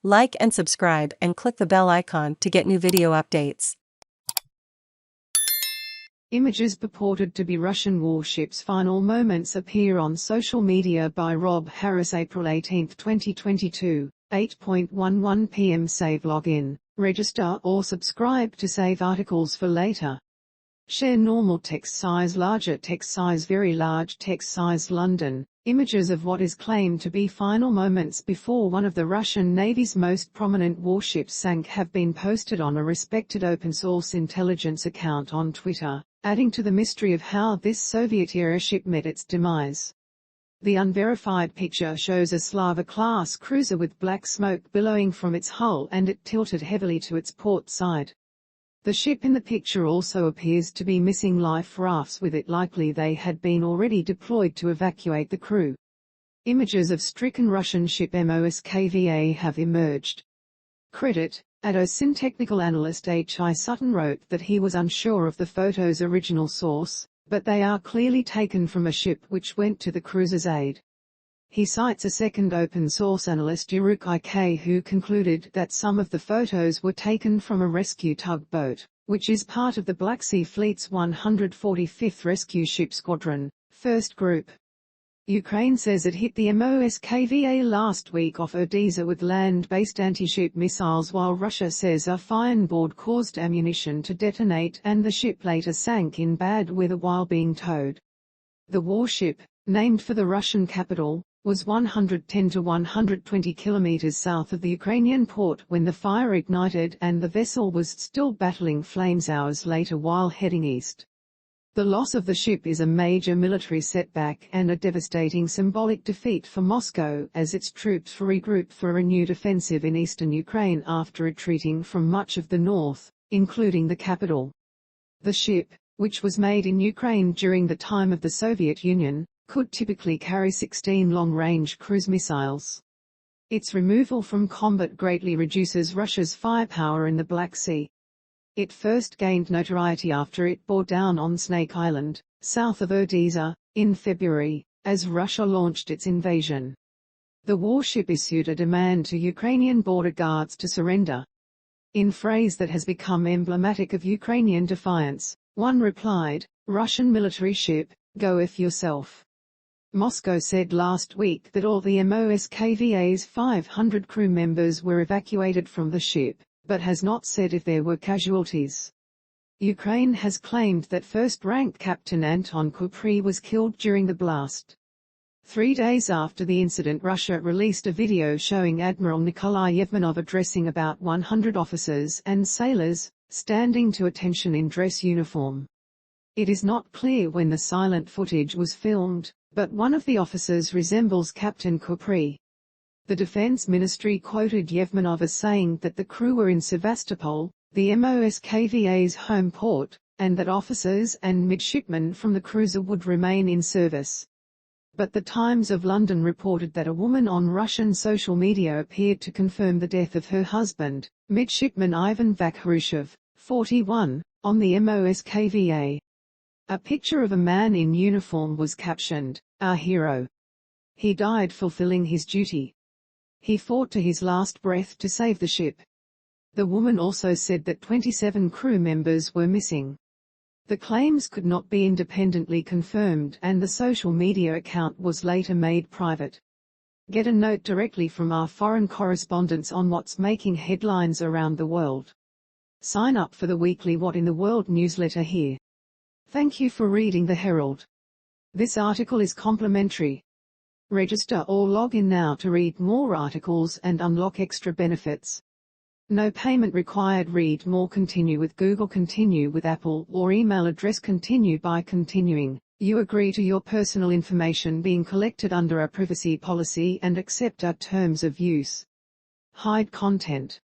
Like and subscribe and click the bell icon to get new video updates. Images purported to be Russian warships' final moments appear on social media by Rob Harris. April 18, 2022, 8:11 p.m. Save login, register or subscribe to save articles for later. Share normal text size, larger text size, very large text size. London. Images of what is claimed to be final moments before one of the Russian Navy's most prominent warships sank have been posted on a respected open-source intelligence account on Twitter, adding to the mystery of how this Soviet-era ship met its demise. The unverified picture shows a Slava-class cruiser with black smoke billowing from its hull and it tilted heavily to its port side. The ship in the picture also appears to be missing life rafts with it, likely they had been already deployed to evacuate the crew. Images of stricken Russian ship MOSKVA have emerged. Credit: ADOSIN technical analyst H.I. Sutton wrote that he was unsure of the photo's original source, but they are clearly taken from a ship which went to the cruiser's aid. He cites a second open-source analyst Uruk Ik who concluded that some of the photos were taken from a rescue tugboat, which is part of the Black Sea Fleet's 145th Rescue Ship Squadron, 1st Group. Ukraine says it hit the MOSKVA last week off Odessa with land-based anti-ship missiles, while Russia says a fireboard caused ammunition to detonate and the ship later sank in bad weather while being towed. The warship, named for the Russian capital, was 110 to 120 kilometers south of the Ukrainian port when the fire ignited and the vessel was still battling flames hours later while heading east. The loss of the ship is a major military setback and a devastating symbolic defeat for Moscow as its troops regroup for a renewed offensive in eastern Ukraine after retreating from much of the north, including the capital. The ship, which was made in Ukraine during the time of the Soviet Union, could typically carry 16 long-range cruise missiles. Its removal from combat greatly reduces Russia's firepower in the Black Sea. It first gained notoriety after it bore down on Snake Island, south of Odessa, in February, as Russia launched its invasion. The warship issued a demand to Ukrainian border guards to surrender. In phrase that has become emblematic of Ukrainian defiance, one replied, "Russian military ship, go F yourself." Moscow said last week that all the MOSKVA's 500 crew members were evacuated from the ship, but has not said if there were casualties. Ukraine has claimed that first-rank Captain Anton Kupri was killed during the blast. 3 days after the incident, Russia released a video showing Admiral Nikolai Yevmenov addressing about 100 officers and sailors, standing to attention in dress uniform. It is not clear when the silent footage was filmed, but one of the officers resembles Captain Kupri. The Defense Ministry quoted Yevmenov as saying that the crew were in Sevastopol, the MOSKVA's home port, and that officers and midshipmen from the cruiser would remain in service. But the Times of London reported that a woman on Russian social media appeared to confirm the death of her husband, midshipman Ivan Vakhrushev, 41, on the MOSKVA. A picture of a man in uniform was captioned, "Our hero. He died fulfilling his duty. He fought to his last breath to save the ship." The woman also said that 27 crew members were missing. The claims could not be independently confirmed and the social media account was later made private. Get a note directly from our foreign correspondents on what's making headlines around the world. Sign up for the weekly What in the World newsletter here. Thank you for reading the Herald. This article is complimentary. Register or log in now to read more articles and unlock extra benefits. No payment required. Read more. Continue with Google, continue with Apple, or email address continue by continuing. You agree to your personal information being collected under our privacy policy and accept our terms of use. Hide content.